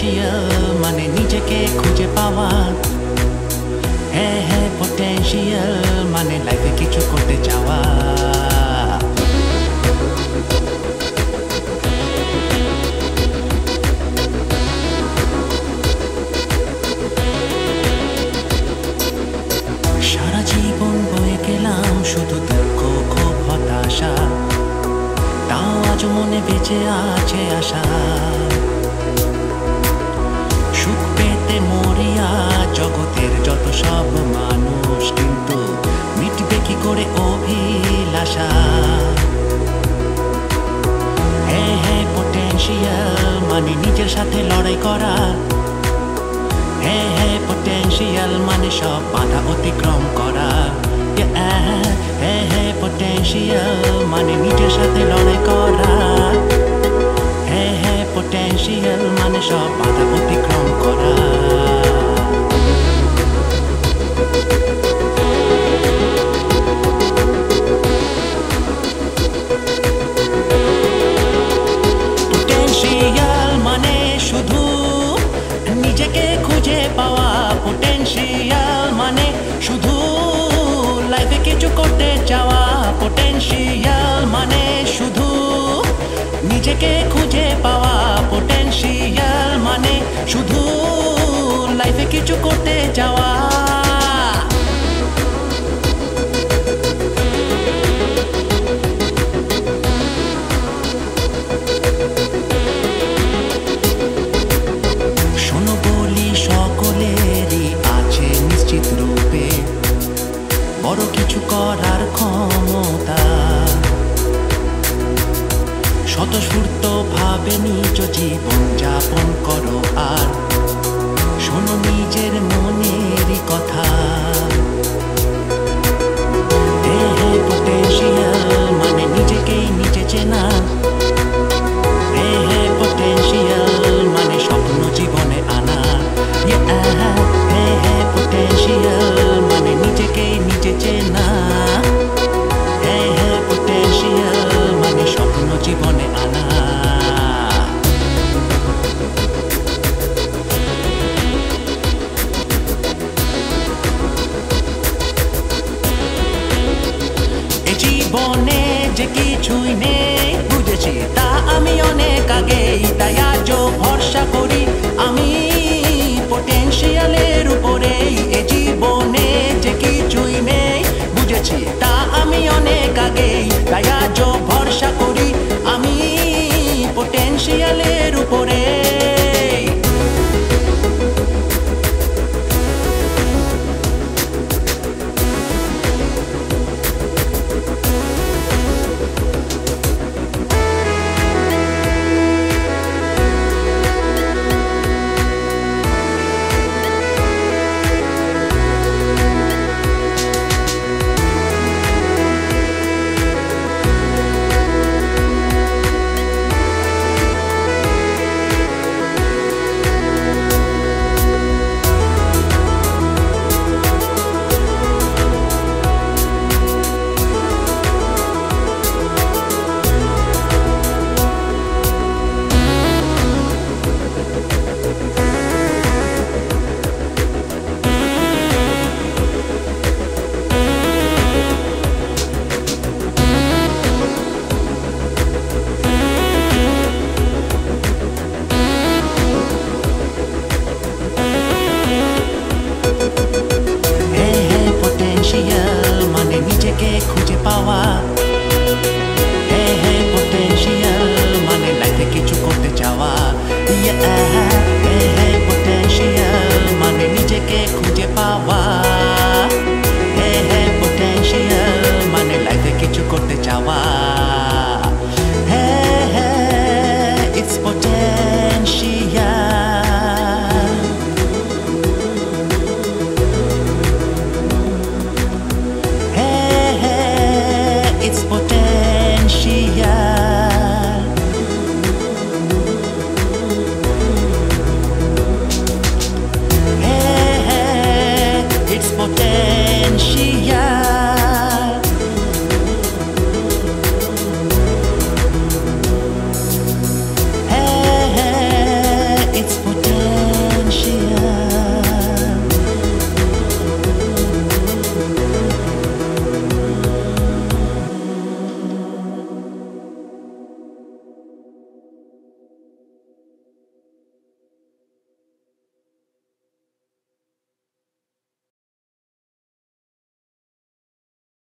potential মানে নিজেকে খুঁজে পাওয়া। হ্যাঁ হ্যাঁ potential মানে লাইফে কিছু করতে চাওয়া। সারা জীবন বয়ে গেলাম শুধু দুঃখ ক্ষোভ হতাশা, তাও আজ মনে বেঁচে আছে আশা। সুখ পেতে মরিয়া জগতের যত সব মানুষ, কিন্তু মিটবে কি করে অভিলাষা। হ্যাঁ হ্যাঁ potential মানে নিজের সাথে লড়াই করা। হ্যাঁ হ্যাঁ potential মানে সব বাধা অতিক্রম করা। হ্যাঁ হ্যাঁ potential মানে নিজের সাথে লড়াই করা। হ্যাঁ হ্যাঁ potential মানে সব বাধা অতিক্রম করা। potential মানে শুধু নিজেকে খুঁজে পাওয়া। potential মানে শুধু লাইফে কিছু করতে চাওয়া। potential মানে শুধু নিজেকে খুঁজে পাওয়া। potential মানে শুধু লাইফে কিছু করতে চাওয়া। শোনো বলি সকলেরই আছে নিশ্চিত রূপে বড় কিছু করার ক্ষমতা। স্বতঃস্ফূর্ত ভাবে নিজ জীবন যাপন করো আর শোনো নিজের মনেরই কথা। potential মানে নিজেকেই নিজে চেনা। potential মানে স্বপ্ন জীবনে আনা। potential মানে নিজেকেই নিজে চেনা। potential মানে স্বপ্ন জীবনে আনা। এ জীবনে যে কিছুই নেই বুঝেছি তা আমি অনেক আগেই, তাই আজও ভরসা করি আমি potential-এর উপরেই। এ জীবনে যে কিছুই নেই বুঝেছি তা আমি অনেক আগেই, তাই আজও ভরসা করি আমি potential-এর উপরে।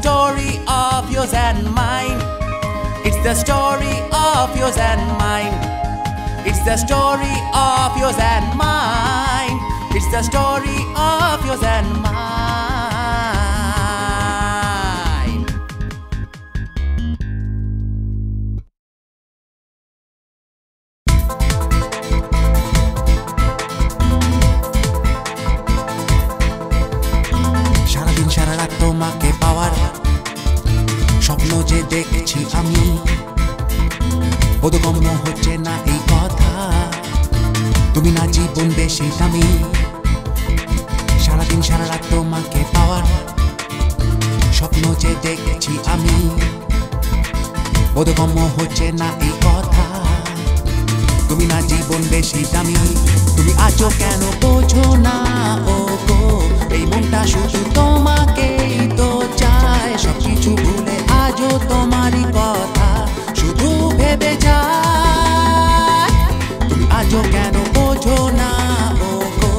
story of yours and mine. It's the story of yours and mine. It's the story of yours and mine. It's the story of yours and mine. সারাদিন সারা রাত তোমাকে পাওয়ার স্বপ্ন যে দেখছি আমি, বোধগম্য হচ্ছে না এই কথা, তুমি না জীবন বেশি দামি। সারাদিন সারা রাত তোমাকে পাওয়ার স্বপ্ন যে দেখছি আমি, বোধগম্য হচ্ছে না এই কথা, তুমি না জীবন বেশি দামি। তুমি আজও কেন বোঝো না ও গো, এই মনটা শুধু তোমাকেই তো চায়, সবকিছু ভুলে আজও তোমারই কথা শুধু ভেবে যায়। তুমি আজও কেন বোঝো না ও গো,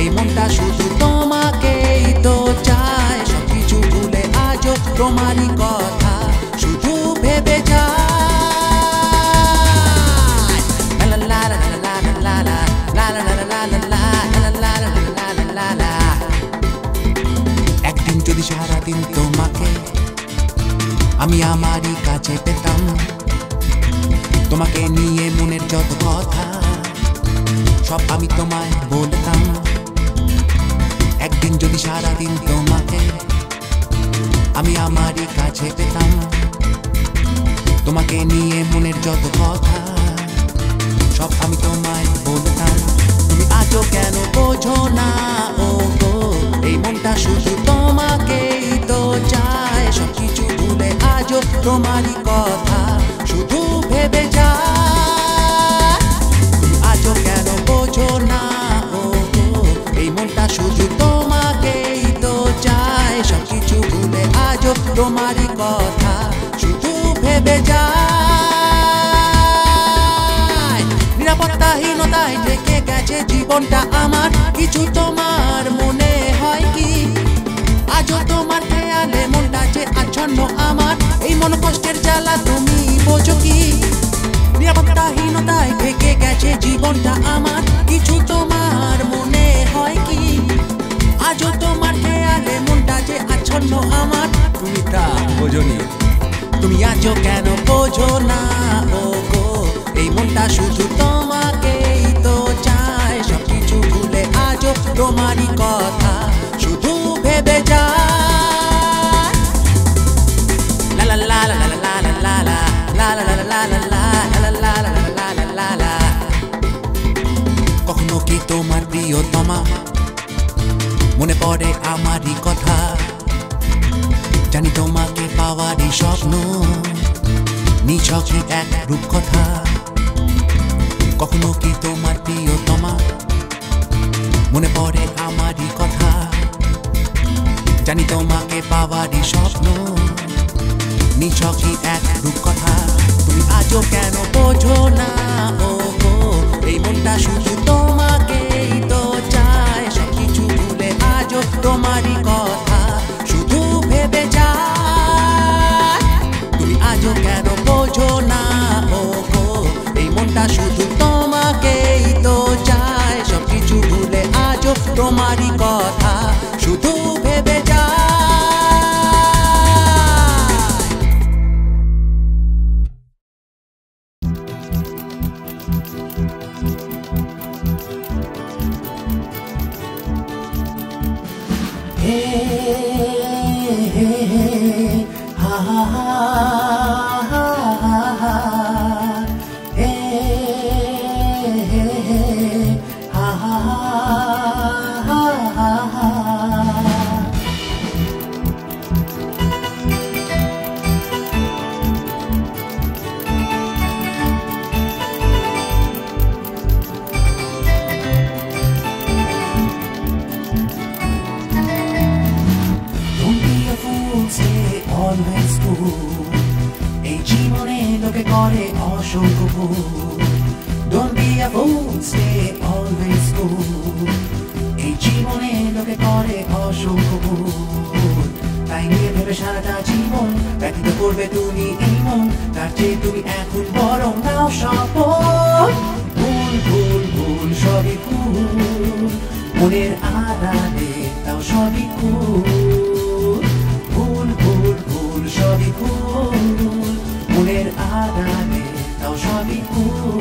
এই মনটা শুধু তোমাকেই তো চায়, সবকিছু ভুলে আজও তোমারই কথা শুধু ভেবে যায়। একদিন যদি সারাদিন তোমাকে আমি আমারই কাছে পেতাম, তোমাকে নিয়ে মনের যত কথা সব আমি তোমায় বলতাম। একদিন যদি সারাদিন তোমাকে আমি আমারই কাছে পেতাম, তোমাকে নিয়ে মনের যত কথা সব আমি তোমায় বলতাম। তুমি আজও কেন বোঝো না ও গো, এই মনটা শুধু তোমাকেই তো চায়, সবকিছু ভুলে আজও তোমারই কথা শুধু ভেবে যায়। তুমি আজও কেন বোঝো না ও গো, এই মনটা শুধু তোমাকেই তো চায়, সবকিছু ভুলে আজও তোমারই কথা শুধু ভেবে যায়। নিরাপত্তাহীনতায় থেকে গেছে জীবনটা আমার, কিছু তোমার মনে হয় কি? আজও তোমার খেয়ালে মনটা যে আচ্ছন্ন আমার, এই মন কষ্টের জ্বালা তুমি বোঝো কি? নিরাপত্তাহীনতায় থেকে গেছে জীবনটা আমার, কিছু তোমার মনে হয় কি? আজও তোমার খেয়ালে মনটা যে আচ্ছন্ন আমার, তুমি তা বোঝোনি। তুমি আজও কেন বোঝো না ও গো, এই মনটা শুধু তোমাকেই তো চায়, সবকিছু ভুলে আজও তোমারই কথা শুধু ভেবে যায়। লা লা লা লা লা লা লা লা লা লা লা লা লা লা লা লা লা। কখনো কি তোমার প্রিয়তমা মনে পড়ে আমারই কথা? জানি তোমাকে পাওয়ারই স্বপ্ন নিছকই এক রূপকথা। কখনো কি তোমার প্রিয়তমা মনে পড়ে আমারই কথা? জানি তোমাকে পাওয়ারই স্বপ্ন নিছকই এক রূপকথা। তুমি আজও কেন বোঝো না ও গো, এই মনটা শুধু তোমাকেই তো চায়, সবকিছু ভুলে আজও তোমারই কথা শুধু ভেবে যায়। তুমি আজও কেন বোঝো না ও গো, এই মনটা শুধু তোমাকেই তো চায়, সবকিছু ভুলে আজও তোমারই কথা শুধু ভেবে যায়। Don't be a fool, stay always cool. এই জীবনে লোকে করে অসংখ্য ভুল, তাই নিয়ে ভেবে সারাটা করবে তুমি এই মন, তার চেয়ে তুমি এখন বরং নাও শপথ। ভুল ভুল ভুল সবই ভুল, মনের আড়ালে তাও সবই ভুল। ভুল ভুল ভুল সবই ভুল, মনের আড়ালে তাও সবই ভুল।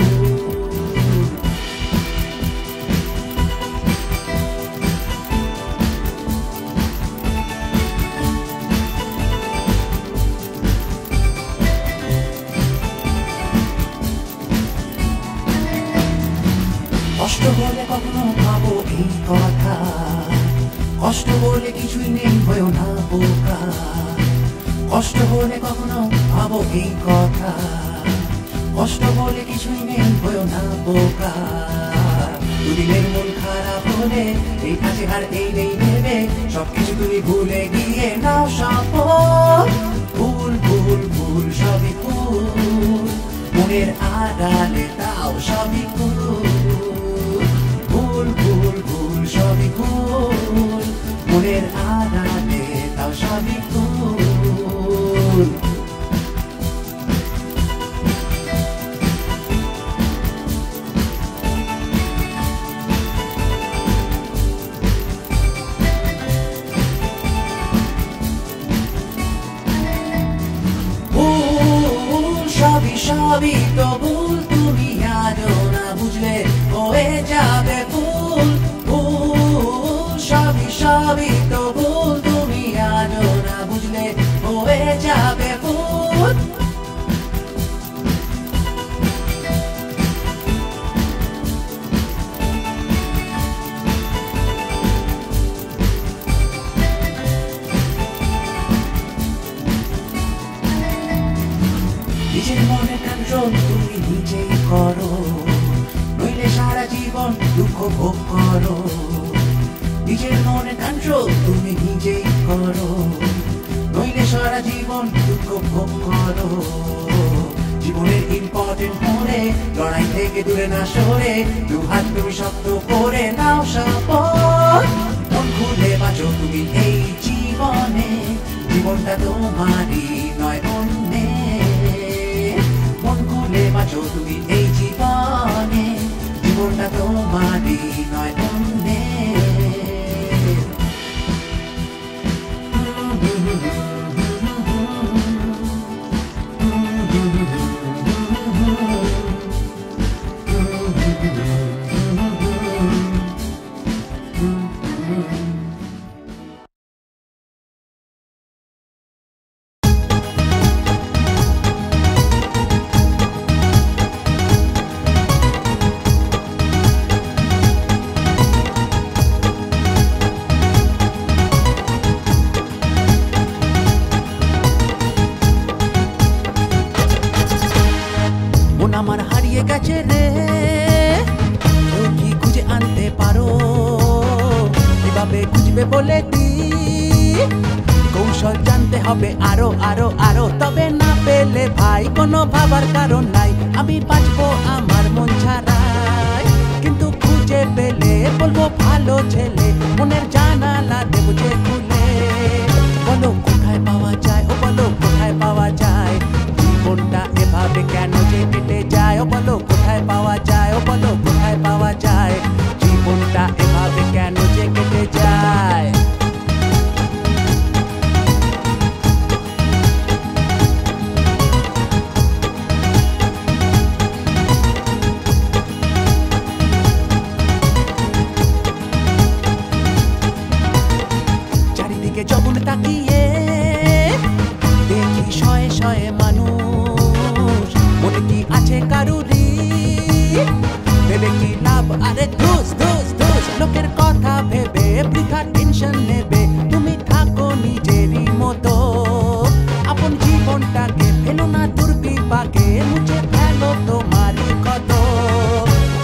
কষ্ট বলে কখনো ভাবো এই কথা, কষ্ট বলে কিছুই নেই হয়েও না বোকা। কষ্ট বলে কখনো ভাবো এই কথা, কষ্ট বলে কিছুই নেই হয়েও না বোকা। দুদিনের মন খারাপ হলে এই কাছে আর এই নেই ভেবে সবকিছু তুমি ভুলে গিয়ে নাও শপথ। ভুল ভুল ভুল সবই ভুল, মনের আড়ালে তাও সবই ভুল। ভুল ভুল ভুল সবই ভুল, মনের আড়ালে তাও সবই ভুল। সবই সবই তো ভুল, তুমি আজও না বুঝলে হয়ে যাবে ভুল। ভুল সবই সবই তো ভুল, তুমি আজও না বুঝলে হয়ে যাবে ভুল। নিজের মনে কন্ট্রোল তুমি নিজেই করো, নইলে সারা জীবন দুঃখ ভোগ করো। নিজের মনে কন্ট্রোল তুমি নিজেই করো, নইলে সারা জীবন দুঃখ ভোগ করো। জীবনের ইম্পর্টেন্ট মনে লড়াই থেকে দূরে না সরে দুহাত তুমি শক্ত করে নাও শপথ। মন খুলে বাঁচো তুমি এই জীবনে, জীবনটা তোমারই নয় অন্যের। মন খুলে বাঁচো তুমি এই জীবনে, জীবনটা তোমারই নয় অন্যের। মন আমার হারিয়ে গেছে রে, কেউ কি খুঁজে আনতে পারো? কিভাবে খুঁজবে বলে কি কৌশল জানতে হবে আরো আরো আরো, তবে না পেলে ভাই কোনো ভাবার কারণ নাই। আমি বাঁচবো আমার মন ছাড়াই, কিন্তু খুঁজে পেলে বলবো ভালো ছেলে। মনের জানালা দেবো যে খুলে, বলো কোথায় পাওয়া যায়, ও বলো কোথায় পাওয়া যায়। জীবনটা এভাবে কেন যে কেটে যায়, ও বলো কোথায় পাওয়া যায়, ও বলো কোথায় পাওয়া যায়। জীবনটা এভাবে কেন যে কেটে যায়। চারিদিকে যখন তাকিয়ে দেখি শয়ে শয়ে মানুষ, মনে কি আছে কারুরি? ভেবে কি লাভ, আরে ধুস ধুস ধুস। লোকের কথা ভেবে বৃথা টেনশন নেবে, তুমি থাকো নিজেরই মতো। আপন জীবনটাকে ফেলো না দুর্বিপাকে, মুছে ফেলো তোমারই ক্ষত।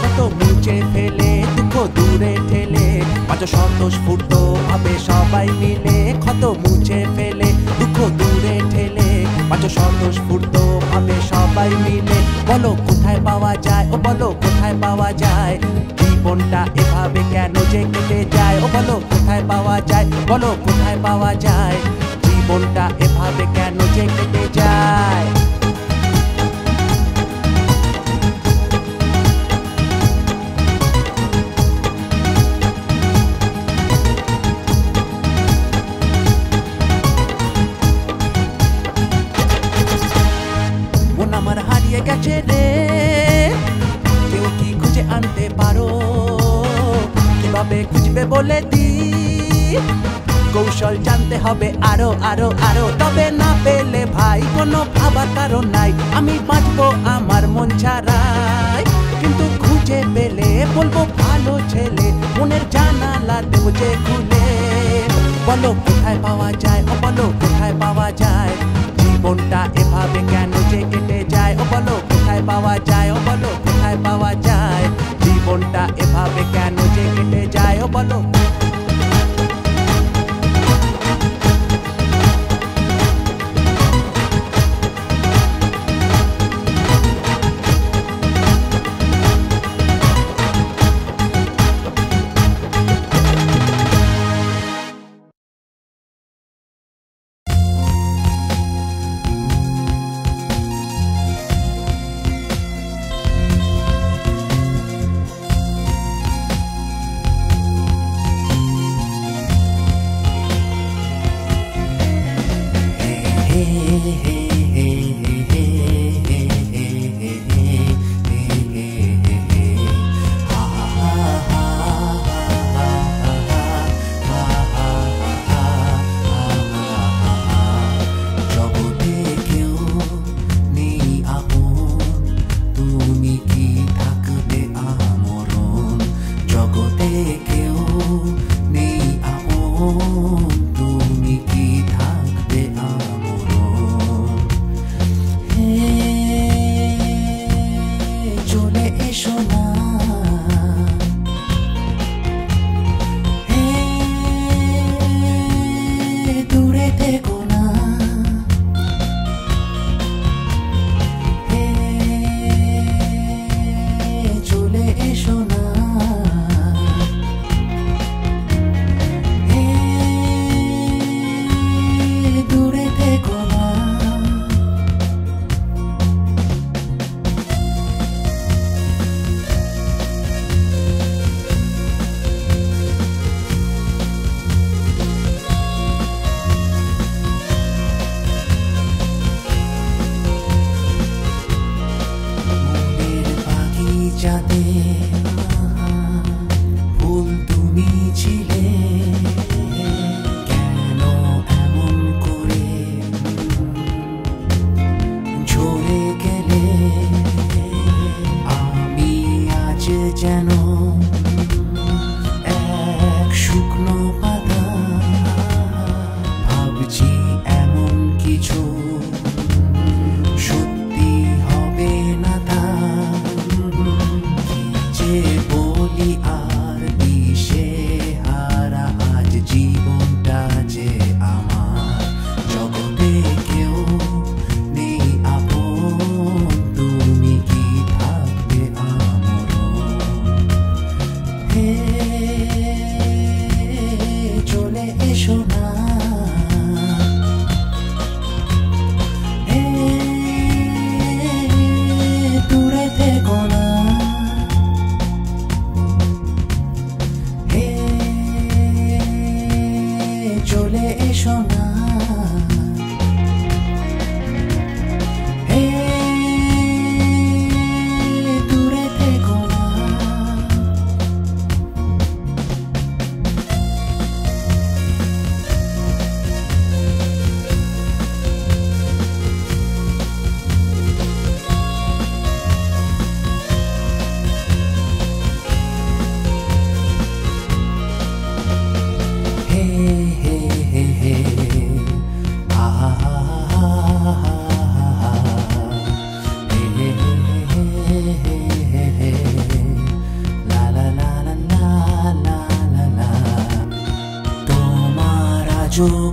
কত মুছে ফেলে দুঃখ দূরে ঠেলে, পাঁচ স্বতঃস্ফূর্ত ভাবে সবাই মিলে। ক্ষত মুছে ফেলে দুঃখ দূরে ঠেলে, পাঁচ স্বতঃস্ফূর্ত ভাবে সবাই মিলে। বলো কোথায় পাওয়া যায়, ও বলো কোথায় পাওয়া যায়। জীবনটা এভাবে কেন যে কেটে যায়, ও বলো কোথায় পাওয়া যায়, বলো কোথায় পাওয়া যায়। জীবনটা এভাবে কেন যে কেটে যায়। গেছে রে, কেউ কি খুঁজে আনতে পারো? কিভাবে খুঁজবে বলে দি, কৌশল জানতে হবে আরো আরো আরো। তবে না পেলে ভাই কোনো ভাবার কারণ নাই, আমি বাঁচবো আমার মন ছাড়াই। কিন্তু খুঁজে পেলে বলবো ভালো ছেলে, মনের জানালা দেবো যে খুলে। বলো কোথায় পাওয়া যায়, ও বলো কোথায় পাওয়া যায়, জীবনটা এভাবে কেন যে কেটে যায়? ও বলো কোথায় পাওয়া যায়, ও বলো কোথায় পাওয়া যায়, জীবনটা এভাবে কেন যে কেটে যায়? ও বলো।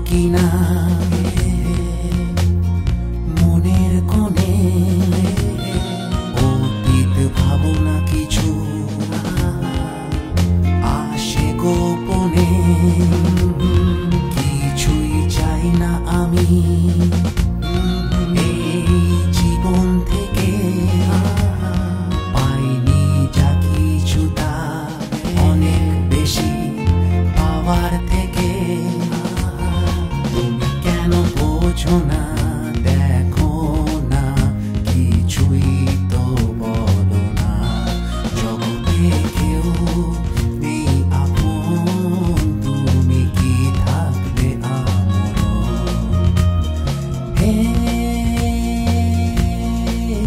কিনা মনের কোণে অতীত ভাবনা কিছু আসে গোপনে, কিছুই চাই না আমি এই জীবন থেকে, পাইনি যা কিছু তা অনেক বেশি পাওয়ার থেকে। তুমি কেন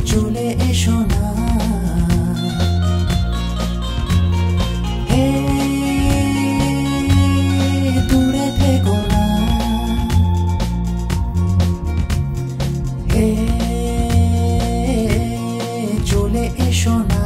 চলে এসো না হে দূরে থেকো না হে চলে এসো না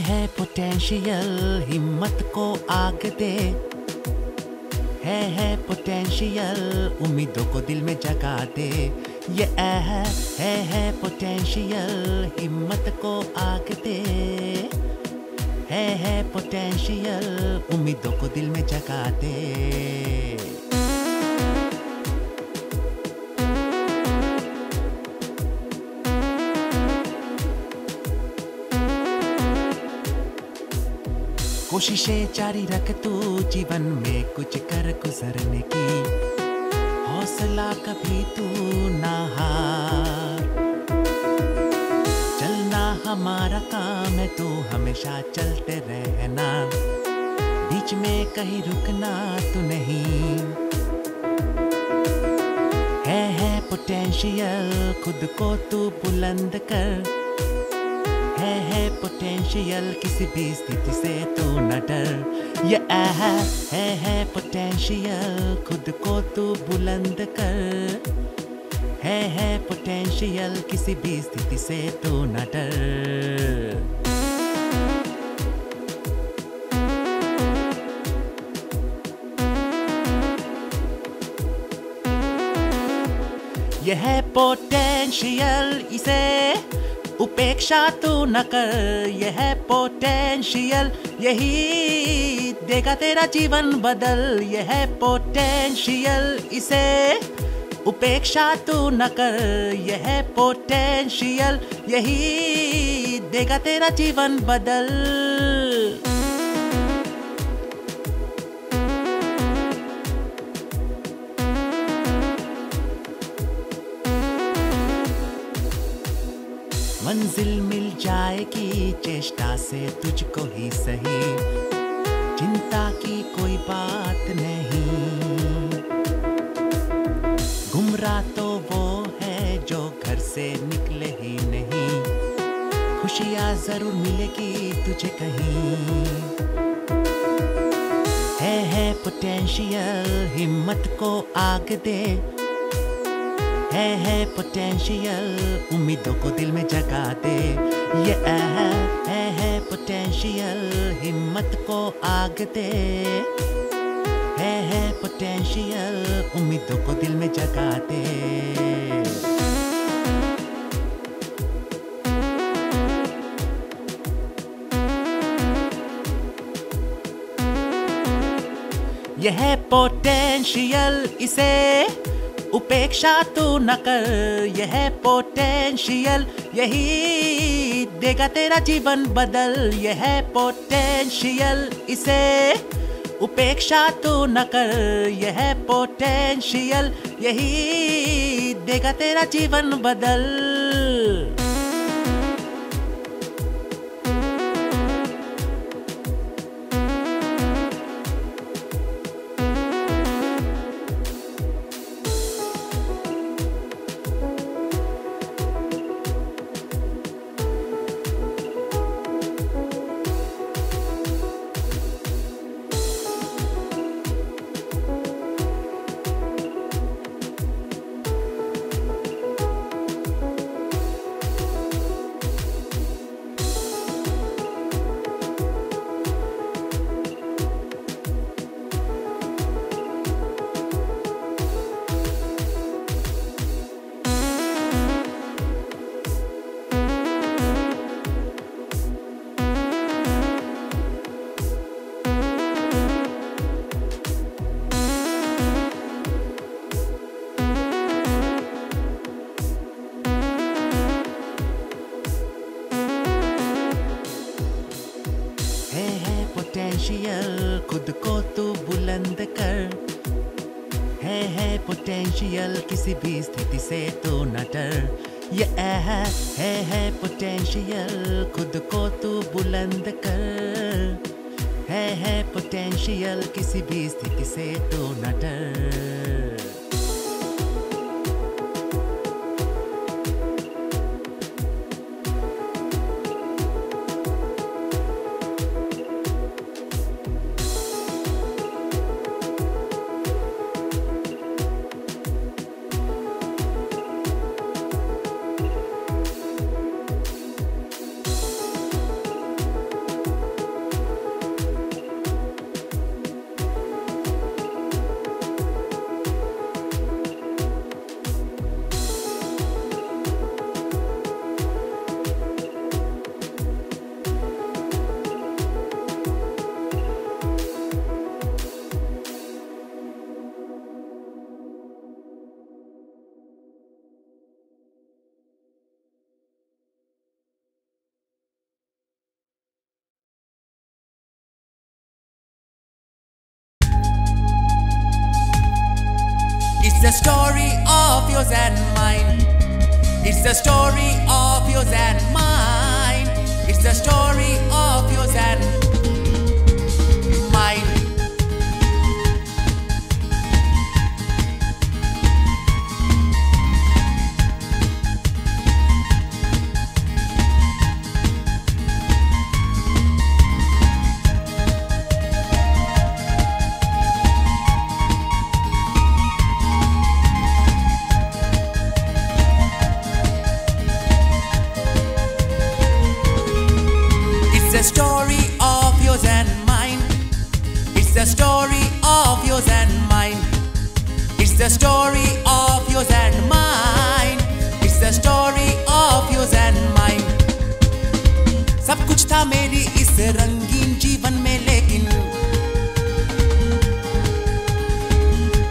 है पोटेंशियल हिम्मत को आग दे है पोटेंशियल उम्मीदों को दिल में जगा दे ये है पोटेंशियल हिम्मत को आग दे है पोटेंशियल उम्मीदों को दिल में जगा दे कोशिशें जारी रख तू जीवन में कुछ कर गुजरने की हौसला कभी तू ना हार चलना हमारा काम है तू हमेशा चलते रहना बीच में कहीं रुकना तू नहीं है पोटेंशियल खुद को तू बुलंद कर है पोटेंशियल किसी भी स्थिति से तू न डर ये है पोटेंशियल खुद को तू बुलंद कर है पोटेंशियल किसी भी स्थिति से तू न डर यह है पोटेंशियल इसे उपेक्षा तू न कर यह है पोटेंशियल यही देगा तेरा जीवन बदल यह है पोटेंशियल इसे उपेक्षा तू न कर यह है पोटेंशियल यही देगा तेरा जीवन बदल मंजिल मिल जाएगी चेष्टा से तुझको ही सही चिंता की कोई बात नहीं गुमराह तो वो है जो घर से निकले ही नहीं खुशियाँ जरूर मिलेगी तुझे कहीं है पोटेंशियल हिम्मत को आग दे है पोटेंशियल उम्मीदों को दिल में जगा दे ये है पोटेंशियल हिम्मत को आग दे है पोटेंशियल उम्मीदों को दिल में जगा दे यह है पोटेंशियल इसे उपेक्षा तू न कर यह पोटेंशियल यही देगा तेरा जीवन बदल यह पोटेंशियल इसे उपेक्षा तू न कर यह पोटेंशियल यही देगा तेरा जीवन बदल खुद को तू बुलंद कर। है पोटेंशियल किसी भी स्थिति से तू न डर। ये है पोटेंशियल खुद को तू बुलंद कर। है पोटेंशियल किसी भी स्थिति से तू न डर। It's the story of yours and mine. It's the story of yours and mine. It's the story of yours and mine. It's the story of yours and mine. It's the story of yours and mine. It's the story of yours and mine. It's the story of yours and mine. सब कुछ था मेरी इस रंगीन जीवन में, लेकिन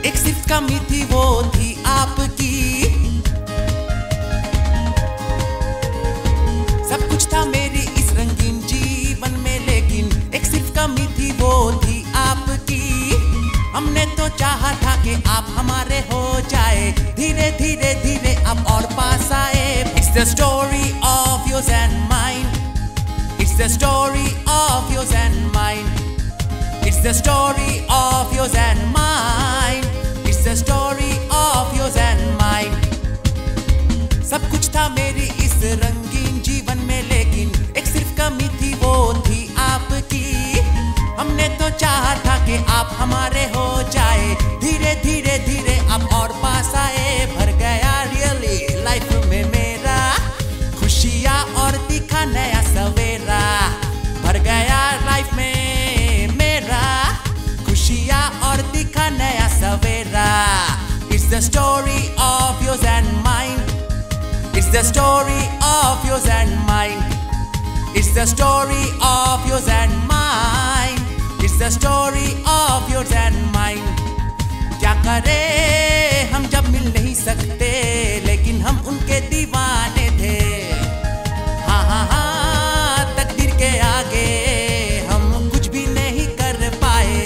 एक सिर्फ कमी थी, वो थी आपकी। सब कुछ था मेरी इस रंगीन जीवन में, लेकिन एक सिर्फ कमी थी, वो थी आपकी। हमने तो चाहा था कि आप हमारे हो जाए, धीरे धीरे धीरे अब और पास आए। It's the story of yours and mine. It's the story of yours and mine. It's the story of yours and mine. It's the story of yours and mine. सब कुछ था मेरी इस रंगीन जीवन में, लेकिन एक सिर्फ कमी थी, वो थी आपकी। हमने तो चाहा था कि आप हमारे हो जाए, धीरे धीरे धीरे अब और पास आए। भर गया रियली लाइफ में मेरा खुशियाँ और दिखा नया सवेरा। भर गया लाइफ में मेरा खुशियाँ और दिखा नया सवेरा। It's the story of yours and mine. It's the story of yours and mine. It's the story of yours and mine. It's the story of yours and mine. क्या करें हम जब मिल नहीं सकते, लेकिन हम उनके दीवाने थे। हाँ हाँ हाँ, तकदीर के आगे हम कुछ भी नहीं कर पाए।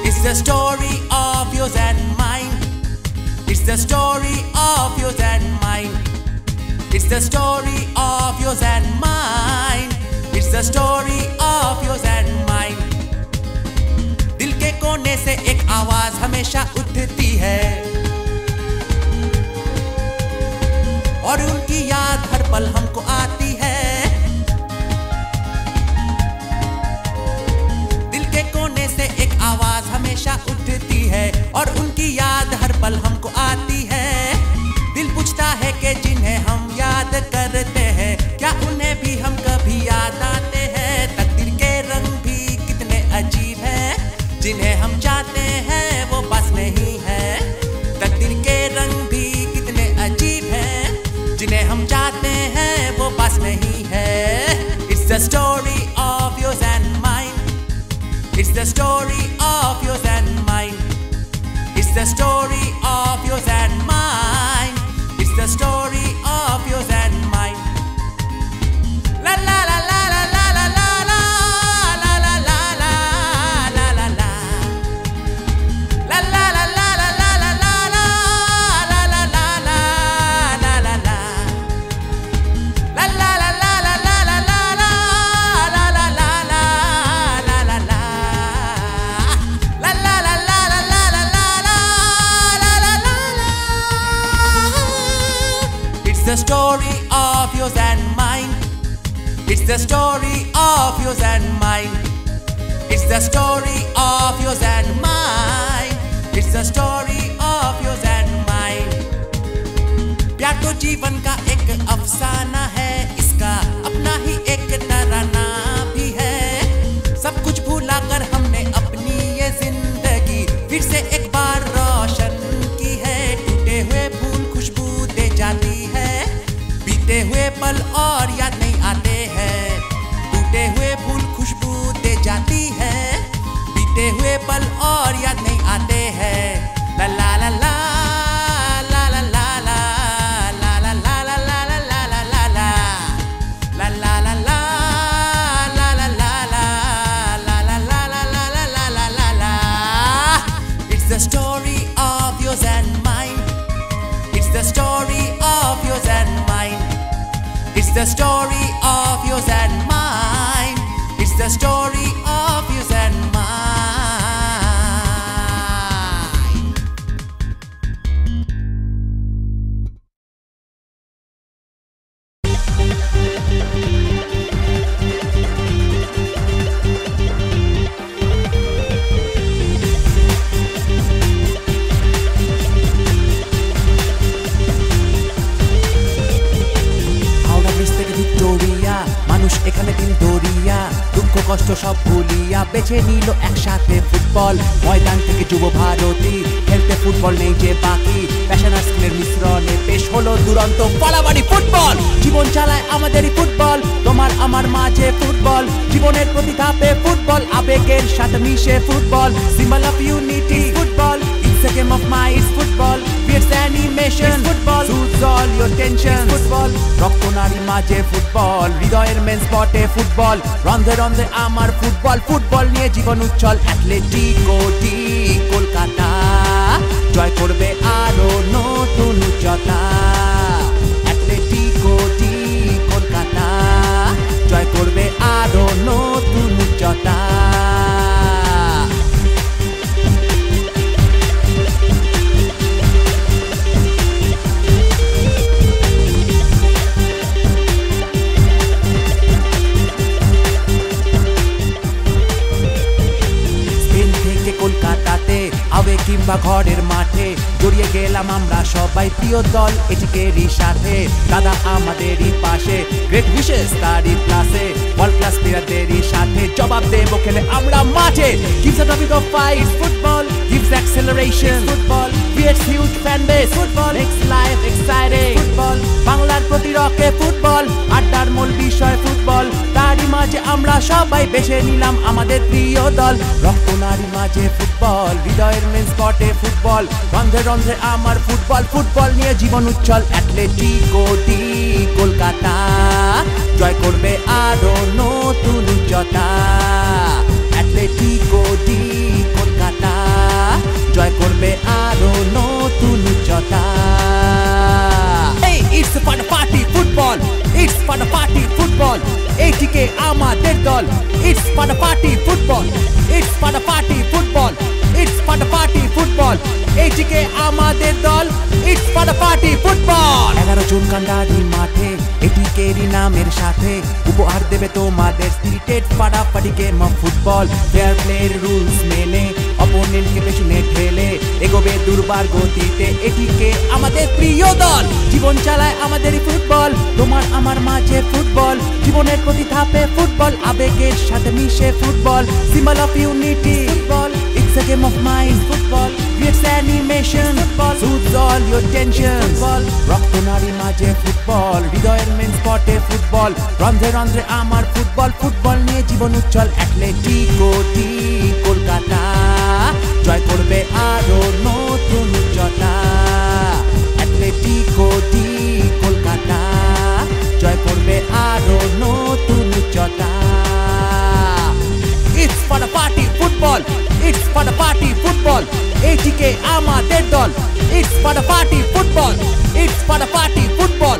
It's the story of yours and mine. It's the story of yours and mine. It's the story of yours and mine. It's the story of yours and mine. दिल के कोने से एक आवाज हमेशा उठती है, और उनकी याद हर पल हमको आती है। दिल के कोने से एक आवाज हमेशा उठती है, और उनकी याद हर पल हमको आती है। दिल पूछता है कि जिन्हें हम याद करते हैं, क्या उन्हें भी हम कभी याद आते हैं। तकदीर के रंग भी कितने अजीब हैं, जिन्हें हम चाहते हैं वो पास नहीं है। तकदीर के रंग भी कितने अजीब हैं, जिन्हें हम चाहते हैं वो पास नहीं है। It's the story of yours and mine. It's the story of yours and mine. It's the story of yours and mine. It's the story of yours and mine. La la la la la la la la la la la la la story of yours and mine. It's the story of yours and mine. It's the story of yours and mine. It's the story of yours and mine. प्यार तो जीवन का एक अफसाना है, इसका अपना ही एक तराना भी है। सब कुछ भूला कर हमने अपनी ये जिंदगी फिर से एक बार रोशन की है। टूटे हुए फूल खुशबू दे जाती है, बीते हुए पल और याद नहीं आते हैं। टूटे हुए फूल खुशबू दे जाती है, बीते हुए पल और याद नहीं आते हैं। ला ला ला ला the story of yours and mine. It's the story of yours and mine. It's the story of yours and mine. It's the story of yours and mine. মানুষ এখানে দিন দরিয়া, দুঃখ কষ্ট সব ভুলিয়া বেছে নিল একসাথে ফুটবল। ময়দান থেকে যুব ভারতী খেলতে ফুটবল নেই যে বাকি, প্যাশন আর স্কিলের মিশ্রণে পেশ হলো দুরন্ত পালাবাড়ি ফুটবল। জীবন চালায় আমাদেরই ফুটবল, তোমার আমার মাঝে ফুটবল। জীবনের প্রতি ধাপে ফুটবল, আবেগের সাথে মিশে football. Symbol of unity football, it's a game of mind, it's football. Fierce animation, it's football. Soothes all your tensions, football. রক্ত নারী মাঝে ফুটবল, হৃদয়ের মেন স্পটে ফুটবল। রন্ধে রন্ধে আমার ফুটবল, ফুটবল নিয়ে জীবন উজ্জ্বল। অ্যাথলেটিকো ডি কলকাতা জয় করবে আরো নতুন উচ্চতা। অ্যাথলেটিকো ডি কলকাতা জয় করবে আরো নতুন উচ্চতা। কলকাতাতে আবে কিংবা ঘরের মাঠে জড়িয়ে গেলাম আমরা সবাই প্রিয় দল এটিকেরই সাথে। দাদা আমাদেরই পাশে, গ্রেট উইশেস তারই ক্লাসে। ওয়ার্ল্ড ক্লাস প্লেয়ারদেরই সাথে জবাব দেবো খেলে আমরা মাঠে। Gives a topic of fight, football. Gives acceleration, football. Creates huge fan base, football. Makes life exciting, football. বাংলার প্রতিরক্ষে ফুটবল, আড্ডার মূল বিষয় ফুটবল। তারই মাঝে আমরা সবাই বেছে নিলাম আমাদের প্রিয় দল। রক্ত নারী মাঝে ফুটবল, হৃদয়ের মেন স্পটে ফুটবল। রন্ধে রন্ধে আমার ফুটবল, ফুটবল নিয়ে জীবন উজ্জ্বল। অ্যাথলেটিকো ডি কলকাতা জয় করবে আরো নতুন উচ্চতা। অ্যাথলেটিকো ডি কলকাতা জয় করবে আরো নতুন উচ্চতা। It's for the party football, it's for the party football. এইটিকে আমাদের দল, it's for the party football, it's for the party football, it's for the party football. এইটিকে আমাদের দল, it's for the party football. 11 জন কান্ডারি মাঠে এটিকেরই নামের সাথে উপহার দেবে তোমাদের স্পিরিটেড ফাটাফাটি গেম অফ ফুটবল। ফেয়ার প্লের রুলস মেনে অপোনেন্টকে পেছনে ঠেলে এগোবে দুর্বার গতিতে এটিকে আমাদের প্রিয় দল। জীবন চালায় আমাদেরই ফুটবল, তোমার আমার মাঝে ফুটবল। জীবনের প্রতি ধাপে ফুটবল, আবেগের সাথে মিশে football. Symbol of unity football, it's a game of mind, football. Creates animation, football. Soothes all your tensions, football. রক্ত নারী মাঝে ফুটবল, হৃদয়ের মেন স্পটে ফুটবল। রন্ধে রন্ধে আমার ফুটবল, ফুটবল নিয়ে জীবন উজ্জ্বল। অ্যাথলেটিকো ডি কলকাতা জয় করবে আরো নতুন উচ্চতা। অ্যাথলেটিকো ডি কলকাতা জয় করবে আরো নতুন উচ্চতা। It's for the party football, it's for the party football. এইটিকে আমাদের দল, it's for the party football, it's for the party football.